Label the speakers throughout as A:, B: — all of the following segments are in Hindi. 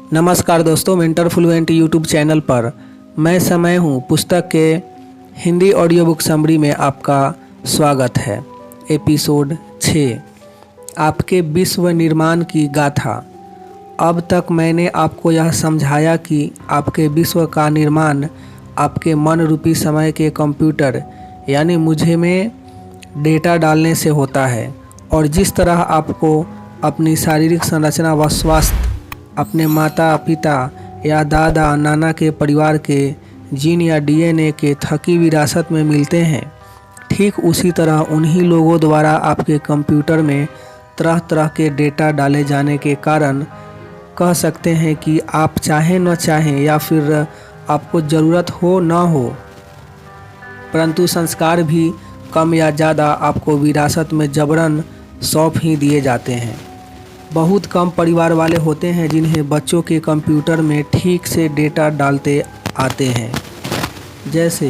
A: नमस्कार दोस्तों, मेंटर फ्लुएंट यूट्यूब चैनल पर मैं समय हूँ पुस्तक के हिंदी ऑडियो बुक समरी में आपका स्वागत है। एपिसोड 6 आपके विश्व निर्माण की गाथा। अब तक मैंने आपको यह समझाया कि आपके विश्व का निर्माण आपके मन रूपी समय के कंप्यूटर यानी मुझे में डेटा डालने से होता है, और जिस तरह आपको अपनी शारीरिक संरचना व स्वास्थ्य अपने माता पिता या दादा नाना के परिवार के जीन या डीएनए के थकी विरासत में मिलते हैं, ठीक उसी तरह उन्हीं लोगों द्वारा आपके कंप्यूटर में तरह तरह के डेटा डाले जाने के कारण कह सकते हैं कि आप चाहें न चाहें या फिर आपको ज़रूरत हो न हो, परंतु संस्कार भी कम या ज़्यादा आपको विरासत में जबरन सौंप ही दिए जाते हैं। बहुत कम परिवार वाले होते हैं जिन्हें बच्चों के कंप्यूटर में ठीक से डेटा डालते आते हैं, जैसे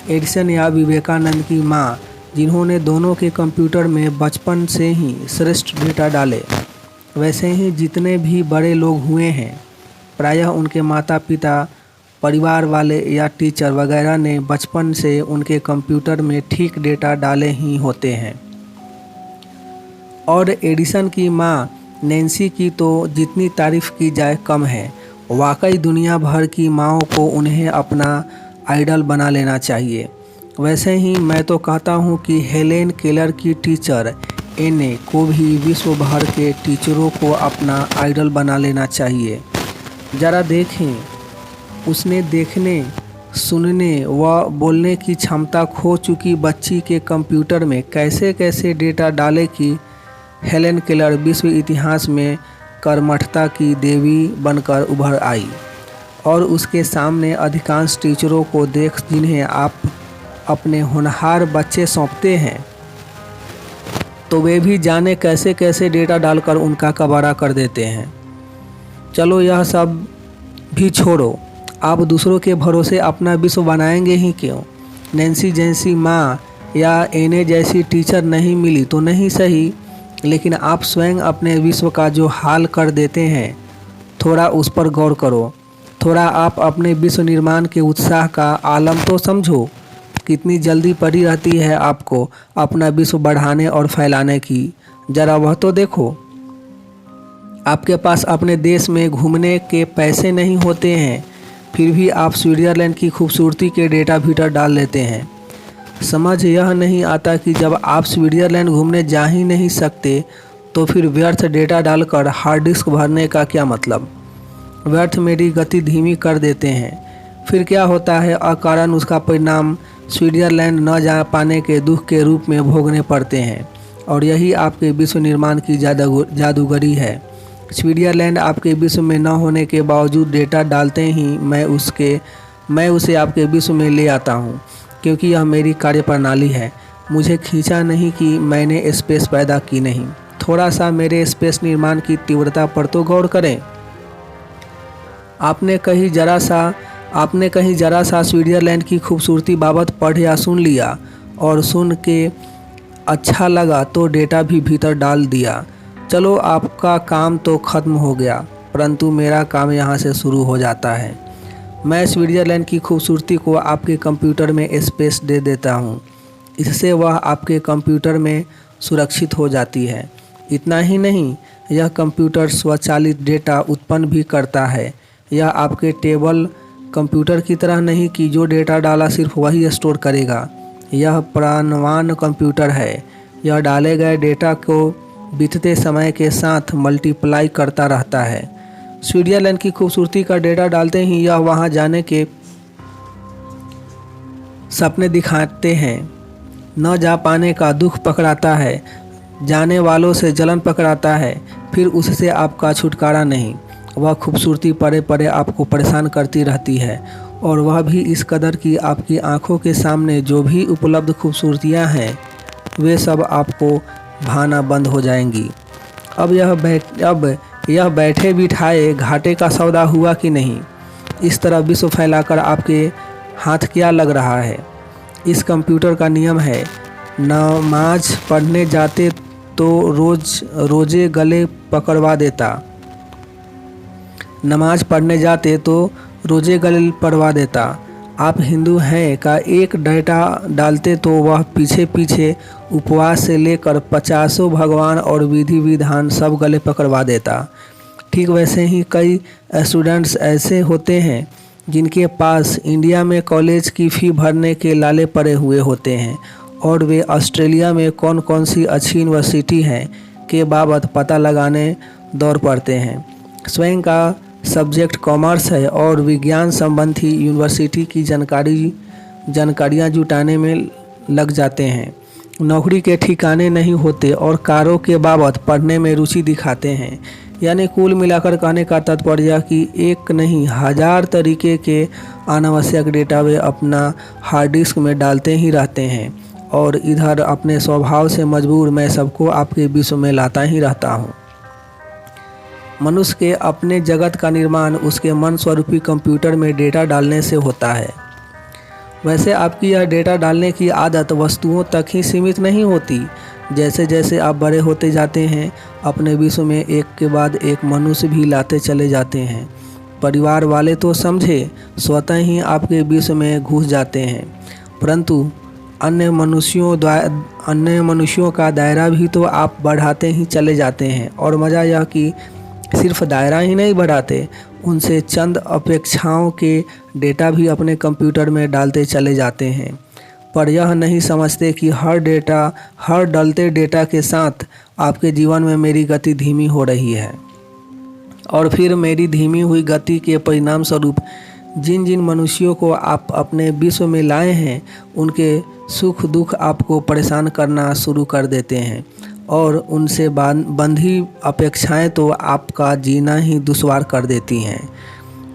A: एडिसन या विवेकानंद की माँ, जिन्होंने दोनों के कंप्यूटर में बचपन से ही श्रेष्ठ डेटा डाले। वैसे ही जितने भी बड़े लोग हुए हैं, प्रायः उनके माता पिता, परिवार वाले या टीचर वगैरह ने बचपन से उनके कंप्यूटर में ठीक डेटा डाले ही होते हैं। और एडिसन की माँ नैन्सी की तो जितनी तारीफ़ की जाए कम है। वाकई दुनिया भर की माँओं को उन्हें अपना आइडल बना लेना चाहिए। वैसे ही मैं तो कहता हूँ कि हेलेन केलर की टीचर एने को भी विश्व भर के टीचरों को अपना आइडल बना लेना चाहिए। ज़रा देखें, उसने देखने, सुनने व बोलने की क्षमता खो चुकी बच्ची के कंप्यूटर में कैसे कैसे डेटा डाले कि हेलेन केलर विश्व इतिहास में कर्मठता की देवी बनकर उभर आई। और उसके सामने अधिकांश टीचरों को देख जिन्हें आप अपने होनहार बच्चे सौंपते हैं, तो वे भी जाने कैसे कैसे डेटा डालकर उनका कबाड़ा कर देते हैं। चलो यह सब भी छोड़ो, आप दूसरों के भरोसे अपना विश्व बनाएंगे ही क्यों? नैन्सी जैसी माँ या एने जैसी टीचर नहीं मिली तो नहीं सही, लेकिन आप स्वयं अपने विश्व का जो हाल कर देते हैं, थोड़ा उस पर गौर करो। थोड़ा आप अपने विश्व निर्माण के उत्साह का आलम तो समझो। कितनी जल्दी पड़ी रहती है आपको अपना विश्व बढ़ाने और फैलाने की, ज़रा वह तो देखो। आपके पास अपने देश में घूमने के पैसे नहीं होते हैं, फिर भी आप स्विट्ज़रलैंड की खूबसूरती के डेटा भीतर डाल लेते हैं। समझ यह नहीं आता कि जब आप स्विट्ज़रलैंड घूमने जा ही नहीं सकते तो फिर व्यर्थ डेटा डालकर हार्ड डिस्क भरने का क्या मतलब? व्यर्थ मेरी गति धीमी कर देते हैं। फिर क्या होता है? अकारण उसका परिणाम स्विट्ज़रलैंड न जा पाने के दुख के रूप में भोगने पड़ते हैं। और यही आपके विश्व निर्माण की जादूगरी है। स्विट्ज़रलैंड आपके विश्व में न होने के बावजूद डेटा डालते ही मैं उसे आपके विश्व में ले आता हूँ, क्योंकि यह मेरी कार्यप्रणाली है। मुझे खींचा नहीं कि मैंने स्पेस पैदा की नहीं। थोड़ा सा मेरे स्पेस निर्माण की तीव्रता पर तो गौर करें। आपने कहीं जरा सा स्विट्ज़रलैंड की खूबसूरती बाबत पढ़ या सुन लिया, और सुन के अच्छा लगा तो डेटा भी भीतर डाल दिया। चलो आपका काम तो ख़त्म हो गया, परंतु मेरा काम यहाँ से शुरू हो जाता है। मैं स्विट्ज़रलैंड की खूबसूरती को आपके कंप्यूटर में स्पेस दे देता हूँ। इससे वह आपके कंप्यूटर में सुरक्षित हो जाती है। इतना ही नहीं, यह कंप्यूटर स्वचालित डेटा उत्पन्न भी करता है। यह आपके टेबल कंप्यूटर की तरह नहीं कि जो डेटा डाला सिर्फ वही स्टोर करेगा। यह प्राणवान कंप्यूटर है। यह डाले गए डेटा को बीतते समय के साथ मल्टीप्लाई करता रहता है। स्विट्ज़रलैंड की खूबसूरती का डेटा डालते ही यह वहां जाने के सपने दिखाते हैं। न जा पाने का दुख पकड़ाता है, जाने वालों से जलन पकड़ाता है। फिर उससे आपका छुटकारा नहीं। वह खूबसूरती पड़े पड़े आपको परेशान करती रहती है, और वह भी इस कदर कि आपकी आंखों के सामने जो भी उपलब्ध खूबसूरतियां हैं, वे सब आपको भाना बंद हो जाएंगी। अब यह बैठे बिठाए घाटे का सौदा हुआ कि नहीं? इस तरह विश्व फैलाकर आपके हाथ क्या लग रहा है? इस कंप्यूटर का नियम है, नमाज पढ़ने जाते तो रोजे गले पकड़वा देता, नमाज पढ़ने जाते तो रोजे गले पड़वा देता। आप हिंदू हैं का एक डेटा डालते तो वह पीछे पीछे उपवास से लेकर 50 भगवान और विधि विधान सब गले पकड़वा देता। ठीक वैसे ही कई स्टूडेंट्स ऐसे होते हैं जिनके पास इंडिया में कॉलेज की फ़ी भरने के लाले पड़े हुए होते हैं और वे ऑस्ट्रेलिया में कौन कौन सी अच्छी यूनिवर्सिटी हैं के बाबत पता लगाने दौड़ पड़ते हैं। स्वयं का सब्जेक्ट कॉमर्स है और विज्ञान संबंधी यूनिवर्सिटी की जानकारियाँ जुटाने में लग जाते हैं। नौकरी के ठिकाने नहीं होते और कारों के बाबत पढ़ने में रुचि दिखाते हैं। यानी कुल मिलाकर कहने का तात्पर्य कि एक नहीं 1000 तरीके के अनावश्यक डेटा वे अपना हार्ड डिस्क में डालते ही रहते हैं और इधर अपने स्वभाव से मजबूर मैं सबको आपके विश्व में लाता ही रहता हूँ। मनुष्य के अपने जगत का निर्माण उसके मन स्वरूपी कंप्यूटर में डेटा डालने से होता है। वैसे आपकी यह डेटा डालने की आदत वस्तुओं तक ही सीमित नहीं होती। जैसे जैसे आप बड़े होते जाते हैं अपने विश्व में एक के बाद एक मनुष्य भी लाते चले जाते हैं। परिवार वाले तो समझे स्वतः ही आपके विश्व में घुस जाते हैं, परंतु अन्य मनुष्यों का दायरा भी तो आप बढ़ाते ही चले जाते हैं। और मज़ा यह कि सिर्फ दायरा ही नहीं बढ़ाते, उनसे चंद अपेक्षाओं के डेटा भी अपने कंप्यूटर में डालते चले जाते हैं। पर यह नहीं समझते कि हर डलते डेटा के साथ आपके जीवन में मेरी गति धीमी हो रही है और फिर मेरी धीमी हुई गति के परिणाम स्वरूप जिन जिन मनुष्यों को आप अपने विश्व में लाए हैं उनके सुख दुख आपको परेशान करना शुरू कर देते हैं और उनसे बंधी अपेक्षाएं तो आपका जीना ही दुश्वार कर देती हैं।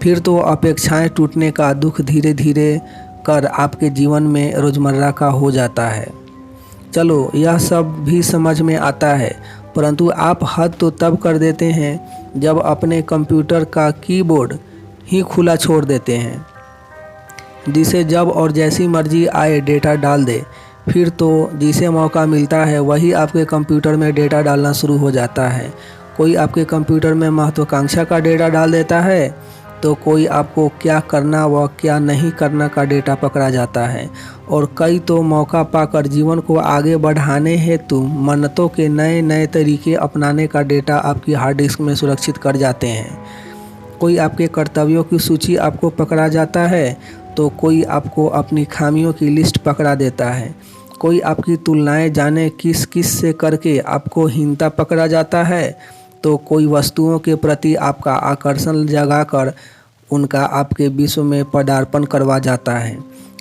A: फिर तो अपेक्षाएं टूटने का दुख धीरे धीरे कर आपके जीवन में रोज़मर्रा का हो जाता है। चलो यह सब भी समझ में आता है, परंतु आप हद तो तब कर देते हैं जब अपने कंप्यूटर का कीबोर्ड ही खुला छोड़ देते हैं, जिसे जब और जैसी मर्जी आए डेटा डाल दे। फिर तो जिसे मौका मिलता है वही आपके कंप्यूटर में डेटा डालना शुरू हो जाता है। कोई आपके कंप्यूटर में महत्वाकांक्षा का डेटा डाल देता है तो कोई आपको क्या करना व क्या नहीं करना का डेटा पकड़ा जाता है और कई तो मौका पाकर जीवन को आगे बढ़ाने हेतु मन्नतों के नए नए तरीके अपनाने का डेटा आपकी हार्ड डिस्क में सुरक्षित कर जाते हैं। कोई आपके कर्तव्यों की सूची आपको पकड़ा जाता है तो कोई आपको अपनी खामियों की लिस्ट पकड़ा देता है। कोई आपकी तुलनाएं जाने किस किस से करके आपको हीनता पकड़ा जाता है तो कोई वस्तुओं के प्रति आपका आकर्षण जगाकर उनका आपके विश्व में पदार्पण करवा जाता है।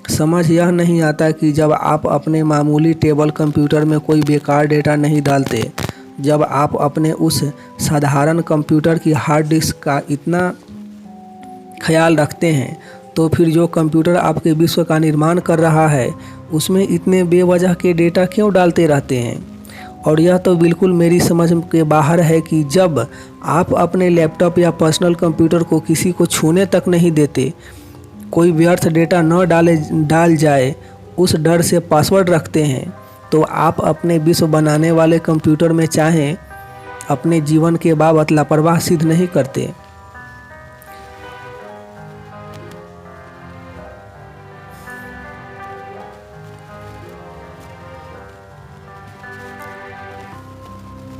A: समझ यह नहीं आता कि जब आप अपने मामूली टेबल कंप्यूटर में कोई बेकार डेटा नहीं डालते, जब आप अपने उस साधारण कंप्यूटर की हार्ड डिस्क का इतना ख्याल रखते हैं, तो फिर जो कंप्यूटर आपके विश्व का निर्माण कर रहा है उसमें इतने बेवजह के डेटा क्यों डालते रहते हैं। और यह तो बिल्कुल मेरी समझ के बाहर है कि जब आप अपने लैपटॉप या पर्सनल कंप्यूटर को किसी को छूने तक नहीं देते, कोई व्यर्थ डेटा न डाल जाए उस डर से पासवर्ड रखते हैं, तो आप अपने विश्व बनाने वाले कंप्यूटर में चाहें अपने जीवन के बाबत लापरवाह सिद्ध नहीं करते।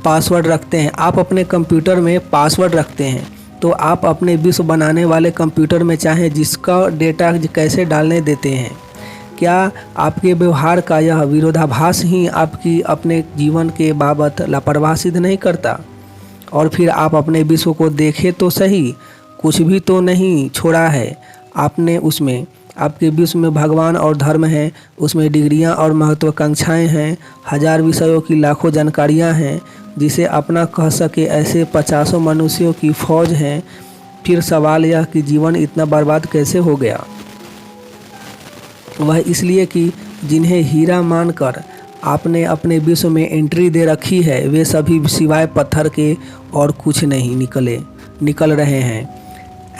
A: पासवर्ड रखते हैं, आप अपने कंप्यूटर में पासवर्ड रखते हैं, तो आप अपने विश्व बनाने वाले कंप्यूटर में चाहें जिसका डेटा कैसे डालने देते हैं। क्या आपके व्यवहार का यह विरोधाभास ही आपकी अपने जीवन के बाबत लापरवाह सिद्ध नहीं करता। और फिर आप अपने विश्व को देखें तो सही, कुछ भी तो नहीं छोड़ा है आपने उसमें। आपके विश्व में भगवान और धर्म है, उसमें डिग्रियां और महत्वाकांक्षाएं हैं, 1000 विषयों की लाखों जानकारियां हैं, जिसे अपना कह सके ऐसे 50 मनुष्यों की फौज है। फिर सवाल यह कि जीवन इतना बर्बाद कैसे हो गया। वह इसलिए कि जिन्हें हीरा मानकर आपने अपने विश्व में एंट्री दे रखी है वे सभी सिवाय पत्थर के और कुछ नहीं निकल रहे हैं।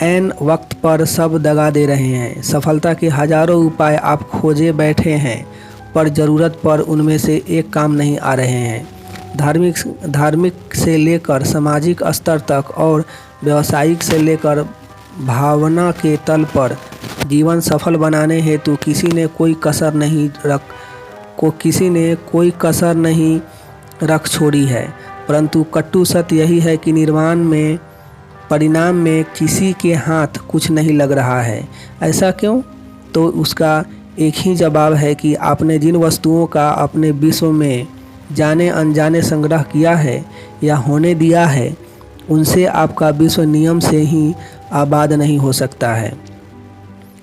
A: ऐन वक्त पर सब दगा दे रहे हैं। सफलता के हजारों उपाय आप खोजे बैठे हैं, पर ज़रूरत पर उनमें से एक काम नहीं आ रहे हैं। धार्मिक से लेकर सामाजिक स्तर तक और व्यावसायिक से लेकर भावना के तल पर जीवन सफल बनाने हेतु किसी ने कोई कसर नहीं रख छोड़ी है। परंतु कटु सत्य यही है कि परिणाम में किसी के हाथ कुछ नहीं लग रहा है। ऐसा क्यों? तो उसका एक ही जवाब है कि आपने जिन वस्तुओं का अपने विश्व में जाने अनजाने संग्रह किया है या होने दिया है, उनसे आपका विश्व नियम से ही आबाद नहीं हो सकता है।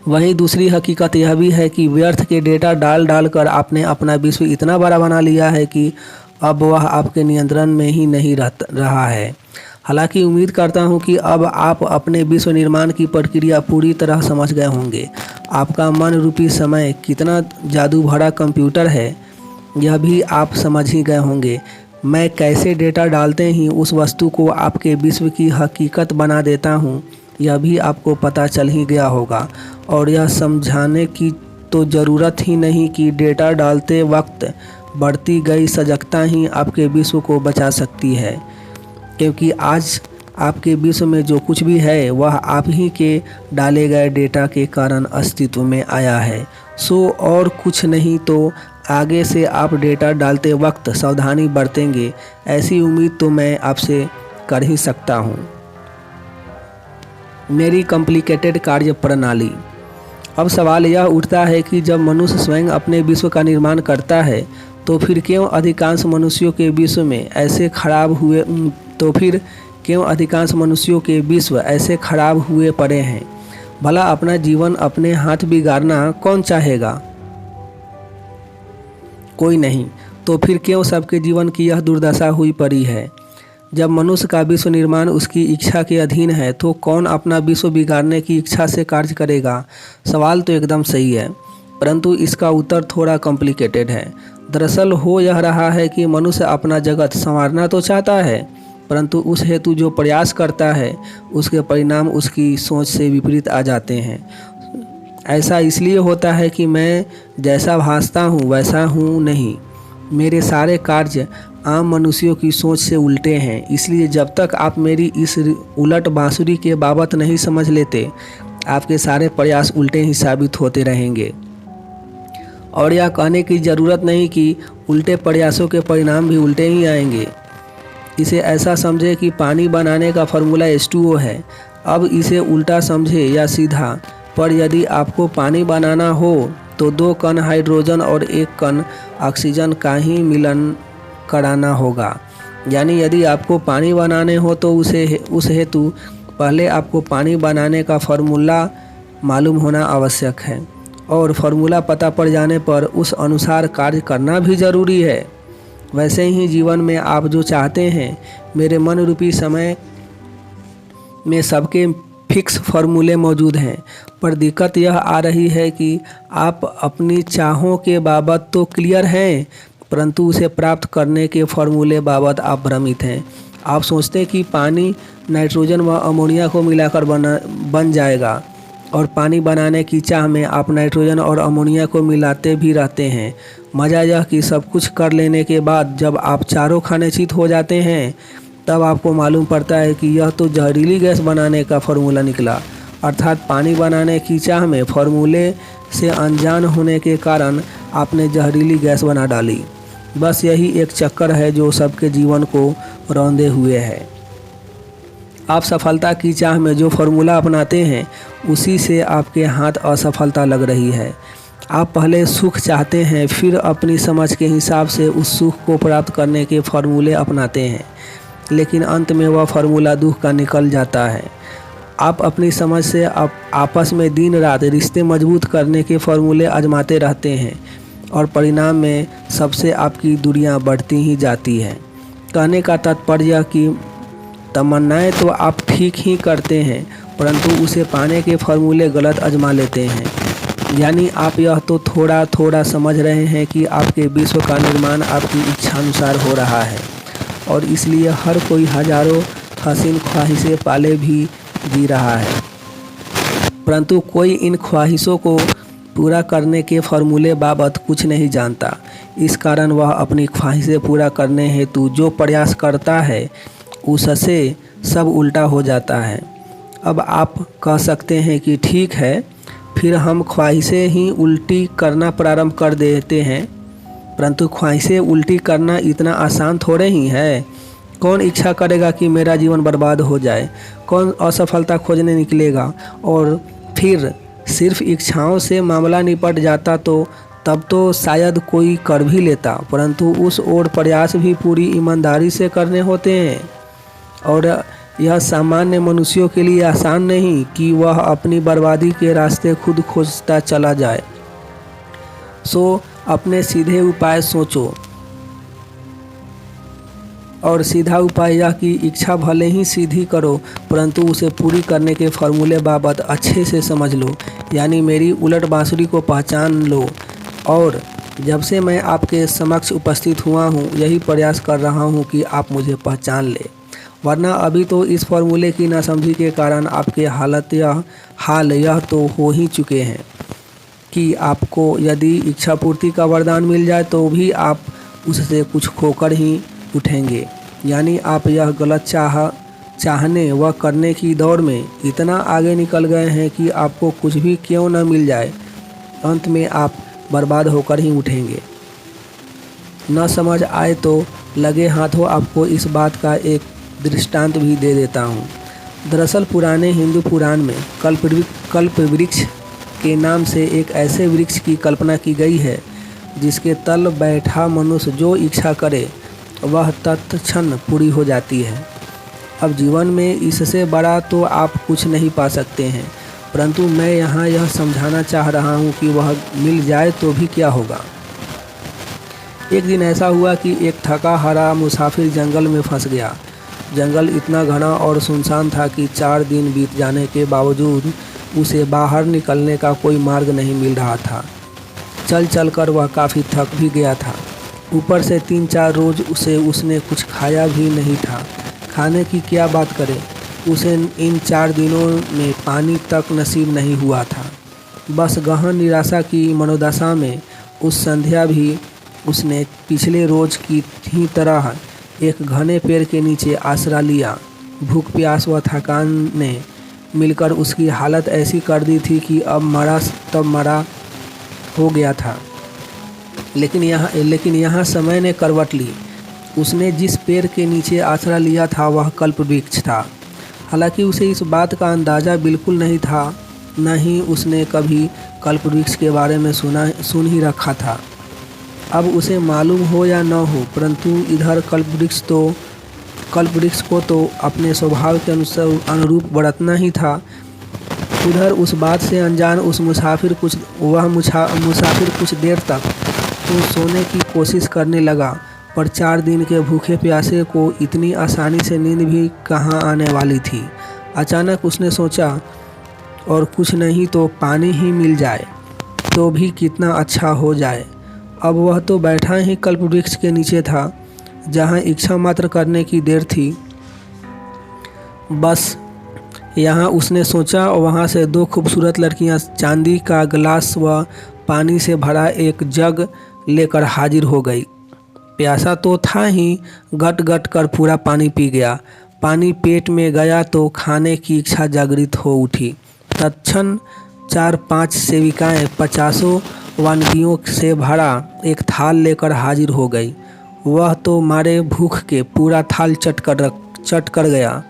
A: वहीं दूसरी हकीकत यह भी है कि व्यर्थ के डेटा डाल कर आपने अपना विश्व इतना बड़ा बना लिया है कि अब वह आपके नियंत्रण में ही नहीं रहा है। हालांकि उम्मीद करता हूं कि अब आप अपने विश्व निर्माण की प्रक्रिया पूरी तरह समझ गए होंगे। आपका मन रूपी समय कितना जादू भरा कंप्यूटर है, यह भी आप समझ ही गए होंगे। मैं कैसे डेटा डालते ही उस वस्तु को आपके विश्व की हकीकत बना देता हूँ, यह भी आपको पता चल ही गया होगा। और यह समझाने की तो ज़रूरत ही नहीं कि डेटा डालते वक्त बढ़ती गई सजगता ही आपके विश्व को बचा सकती है, क्योंकि आज आपके विश्व में जो कुछ भी है वह आप ही के डाले गए डेटा के कारण अस्तित्व में आया है। सो और कुछ नहीं तो आगे से आप डेटा डालते वक्त सावधानी बरतेंगे, ऐसी उम्मीद तो मैं आपसे कर ही सकता हूँ। मेरी कॉम्प्लिकेटेड कार्य प्रणाली। अब सवाल यह उठता है कि जब मनुष्य स्वयं अपने विश्व का निर्माण करता है तो फिर क्यों अधिकांश मनुष्यों के विश्व ऐसे खराब हुए पड़े हैं। भला अपना जीवन अपने हाथ बिगाड़ना कौन चाहेगा? कोई नहीं। तो फिर क्यों सबके जीवन की यह दुर्दशा हुई पड़ी है? जब मनुष्य का विश्व निर्माण उसकी इच्छा के अधीन है तो कौन अपना विश्व बिगाड़ने की इच्छा से कार्य करेगा? सवाल तो एकदम सही है, परंतु इसका उत्तर थोड़ा कॉम्प्लिकेटेड है। दरअसल हो यह रहा है कि मनुष्य अपना जगत संवारना तो चाहता है, परंतु उस हेतु जो प्रयास करता है उसके परिणाम उसकी सोच से विपरीत आ जाते हैं। ऐसा इसलिए होता है कि मैं जैसा भासता हूँ वैसा हूँ नहीं। मेरे सारे कार्य आम मनुष्यों की सोच से उल्टे हैं। इसलिए जब तक आप मेरी इस उलट बांसुरी के बाबत नहीं समझ लेते, आपके सारे प्रयास उल्टे ही साबित होते रहेंगे। और यह कहने की ज़रूरत नहीं कि उल्टे प्रयासों के परिणाम भी उल्टे ही आएंगे। इसे ऐसा समझे कि पानी बनाने का फार्मूला H2O है। अब इसे उल्टा समझे या सीधा, पर यदि आपको पानी बनाना हो तो 2 कण हाइड्रोजन और 1 कण ऑक्सीजन का ही मिलन कराना होगा। यानी यदि आपको पानी बनाने हो तो उस हेतु पहले आपको पानी बनाने का फार्मूला मालूम होना आवश्यक है, और फार्मूला पता पड़ जाने पर उस अनुसार कार्य करना भी ज़रूरी है। वैसे ही जीवन में आप जो चाहते हैं, मेरे मन रूपी समय में सबके फिक्स फार्मूले मौजूद हैं, पर दिक्कत यह आ रही है कि आप अपनी चाहों के बाबत तो क्लियर हैं, परंतु उसे प्राप्त करने के फार्मूले बाबत आप भ्रमित हैं। आप सोचते हैं कि पानी नाइट्रोजन व अमोनिया को मिलाकर बन जाएगा, और पानी बनाने की चाह में आप नाइट्रोजन और अमोनिया को मिलाते भी रहते हैं। मज़ा यह कि सब कुछ कर लेने के बाद जब आप चारों खाने चित हो जाते हैं, तब आपको मालूम पड़ता है कि यह तो जहरीली गैस बनाने का फार्मूला निकला। अर्थात पानी बनाने की चाह में फार्मूले से अनजान होने के कारण आपने जहरीली गैस बना डाली। बस यही एक चक्कर है जो सबके जीवन को रौंदे हुए है। आप सफलता की चाह में जो फार्मूला अपनाते हैं, उसी से आपके हाथ असफलता लग रही है। आप पहले सुख चाहते हैं, फिर अपनी समझ के हिसाब से उस सुख को प्राप्त करने के फार्मूले अपनाते हैं, लेकिन अंत में वह फार्मूला दुख का निकल जाता है। आप अपनी समझ से आपस में दिन रात रिश्ते मजबूत करने के फार्मूले आजमाते रहते हैं, और परिणाम में सबसे आपकी दूरियां बढ़ती ही जाती हैं। कहने का तात्पर्य कि तमन्नाएं तो आप ठीक ही करते हैं, परंतु उसे पाने के फार्मूले गलत आजमा लेते हैं। यानी आप यह तो थोड़ा थोड़ा समझ रहे हैं कि आपके विश्व का निर्माण आपकी इच्छानुसार हो रहा है, और इसलिए हर कोई हजारों हसीन ख्वाहिशें पाले भी जी रहा है, परंतु कोई इन ख्वाहिशों को पूरा करने के फार्मूले बाबत कुछ नहीं जानता। इस कारण वह अपनी ख्वाहिशें पूरा करने हेतु जो प्रयास करता है, उससे सब उल्टा हो जाता है। अब आप कह सकते हैं कि ठीक है, फिर हम ख्वाहिशें ही उल्टी करना प्रारंभ कर देते हैं, परंतु ख्वाहिशें उल्टी करना इतना आसान थोड़े ही है। कौन इच्छा करेगा कि मेरा जीवन बर्बाद हो जाए? कौन असफलता खोजने निकलेगा? और फिर सिर्फ इच्छाओं से मामला निपट जाता तो तब तो शायद कोई कर भी लेता, परंतु उस ओर प्रयास भी पूरी ईमानदारी से करने होते हैं। और यह सामान्य मनुष्यों के लिए आसान नहीं कि वह अपनी बर्बादी के रास्ते खुद खोजता चला जाए। सो अपने सीधे उपाय सोचो, और सीधा उपाय यह कि इच्छा भले ही सीधी करो, परंतु उसे पूरी करने के फॉर्मूले बाबत अच्छे से समझ लो, यानी मेरी उलट बांसुरी को पहचान लो। और जब से मैं आपके समक्ष उपस्थित हुआ हूँ, यही प्रयास कर रहा हूँ कि आप मुझे पहचान ले, वरना अभी तो इस फॉर्मूले की नासमझी के कारण आपके हाल यह तो हो ही चुके हैं कि आपको यदि इच्छा पूर्ति का वरदान मिल जाए तो भी आप उससे कुछ खोकर ही उठेंगे। यानी आप यह गलत चाहने व करने की दौड़ में इतना आगे निकल गए हैं कि आपको कुछ भी क्यों न मिल जाए, अंत में आप बर्बाद होकर ही उठेंगे। न समझ आए तो लगे हाथों आपको इस बात का एक दृष्टांत भी दे देता हूँ। दरअसल पुराने हिंदू पुराण में कल्प वृक्ष के नाम से एक ऐसे वृक्ष की कल्पना की गई है जिसके तल बैठा मनुष्य जो इच्छा करे वह तत्क्षण पूरी हो जाती है। अब जीवन में इससे बड़ा तो आप कुछ नहीं पा सकते हैं, परंतु मैं यहाँ यह समझाना चाह रहा हूँ कि वह मिल जाए तो भी क्या होगा। एक दिन ऐसा हुआ कि एक थका हारा मुसाफिर जंगल में फंस गया। जंगल इतना घना और सुनसान था कि 4 दिन बीत जाने के बावजूद उसे बाहर निकलने का कोई मार्ग नहीं मिल रहा था। चल चल कर वह काफ़ी थक भी गया था। ऊपर से 3-4 रोज उसने कुछ खाया भी नहीं था। खाने की क्या बात करें, उसे इन 4 दिनों में पानी तक नसीब नहीं हुआ था। बस गहन निराशा की मनोदशा में उस संध्या भी उसने पिछले रोज की ही तरह एक घने पेड़ के नीचे आसरा लिया। भूख प्यास व थकान ने मिलकर उसकी हालत ऐसी कर दी थी कि अब मरा तब मरा हो गया था। लेकिन यहाँ समय ने करवट ली। उसने जिस पेड़ के नीचे आसरा लिया था वह कल्प वृक्ष था। हालांकि उसे इस बात का अंदाज़ा बिल्कुल नहीं था, न ही उसने कभी कल्प वृक्ष के बारे में सुन ही रखा था। अब उसे मालूम हो या न हो, परंतु इधर कल्प वृक्ष को तो अपने स्वभाव के अनुरूप बरतना ही था, उधर उस बात से अनजान मुसाफिर कुछ देर तक तो सोने की कोशिश करने लगा, पर 4 दिन के भूखे प्यासे को इतनी आसानी से नींद भी कहाँ आने वाली थी। अचानक उसने सोचा, और कुछ नहीं तो पानी ही मिल जाए तो भी कितना अच्छा हो जाए। अब वह तो बैठा ही कल्प वृक्ष के नीचे था, जहाँ इच्छा मात्र करने की देर थी। बस यहाँ उसने सोचा और वहाँ से 2 खूबसूरत लड़कियाँ चांदी का गिलास व पानी से भरा एक जग लेकर हाजिर हो गई। प्यासा तो था ही, गट गट कर पूरा पानी पी गया। पानी पेट में गया तो खाने की इच्छा जागृत हो उठी। तत्क्षण 4-5 सेविकाएं 50 वानगियों से भरा एक थाल लेकर हाजिर हो गई। वह तो मारे भूख के पूरा थाल चट कर गया।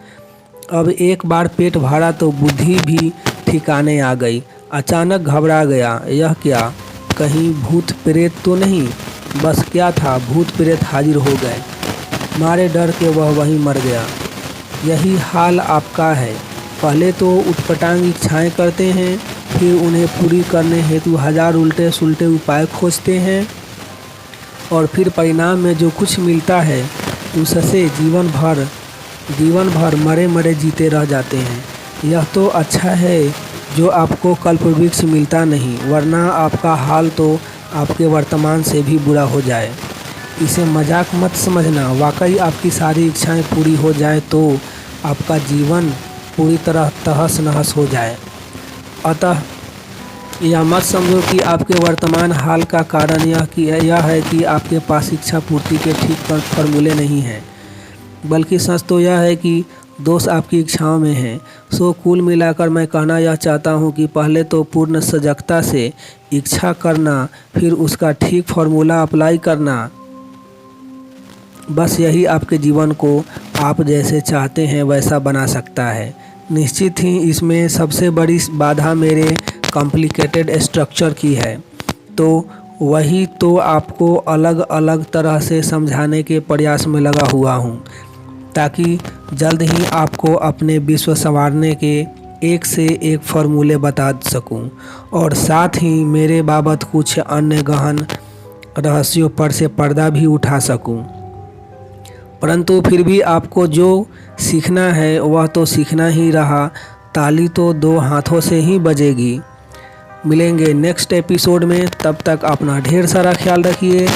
A: अब एक बार पेट भरा तो बुद्धि भी ठिकाने आ गई। अचानक घबरा गया, यह क्या, कहीं भूत प्रेत तो नहीं? बस क्या था, भूत प्रेत हाजिर हो गए। मारे डर के वह वहीं मर गया। यही हाल आपका है। पहले तो उटपटांग इच्छाएं करते हैं, फिर उन्हें पूरी करने हेतु 1000 उल्टे सुलटे उपाय खोजते हैं, और फिर परिणाम में जो कुछ मिलता है उससे जीवन भर मरे मरे जीते रह जाते हैं। यह तो अच्छा है जो आपको कल्प वृक्ष मिलता नहीं, वरना आपका हाल तो आपके वर्तमान से भी बुरा हो जाए। इसे मजाक मत समझना, वाकई आपकी सारी इच्छाएं पूरी हो जाए तो आपका जीवन पूरी तरह तहस नहस हो जाए। अतः यह मत समझो कि आपके वर्तमान हाल का कारण यह है कि आपके पास इच्छा पूर्ति के ठीक फॉर्मूले नहीं हैं। बल्कि सच तो यह है कि दोष आपकी इच्छाओं में है। सो कुल मिलाकर मैं कहना यह चाहता हूँ कि पहले तो पूर्ण सजगता से इच्छा करना, फिर उसका ठीक फॉर्मूला अप्लाई करना। बस यही आपके जीवन को आप जैसे चाहते हैं वैसा बना सकता है। निश्चित ही इसमें सबसे बड़ी बाधा मेरे कॉम्प्लिकेटेड स्ट्रक्चर की है, तो वही तो आपको अलग अलग तरह से समझाने के प्रयास में लगा हुआ हूँ, ताकि जल्द ही आपको अपने विश्व संवारने के एक से एक फार्मूले बता सकूं, और साथ ही मेरे बाबत कुछ अन्य गहन रहस्यों पर से पर्दा भी उठा सकूं। परंतु फिर भी आपको जो सीखना है वह तो सीखना ही रहा। ताली तो दो हाथों से ही बजेगी। मिलेंगे नेक्स्ट एपिसोड में, तब तक अपना ढेर सारा ख्याल रखिए।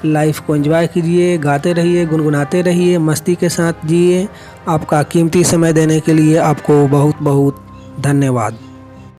A: लाइफ को एंजॉय कीजिए, गाते रहिए, गुनगुनाते रहिए, मस्ती के साथ जिए। आपका कीमती समय देने के लिए आपको बहुत बहुत धन्यवाद।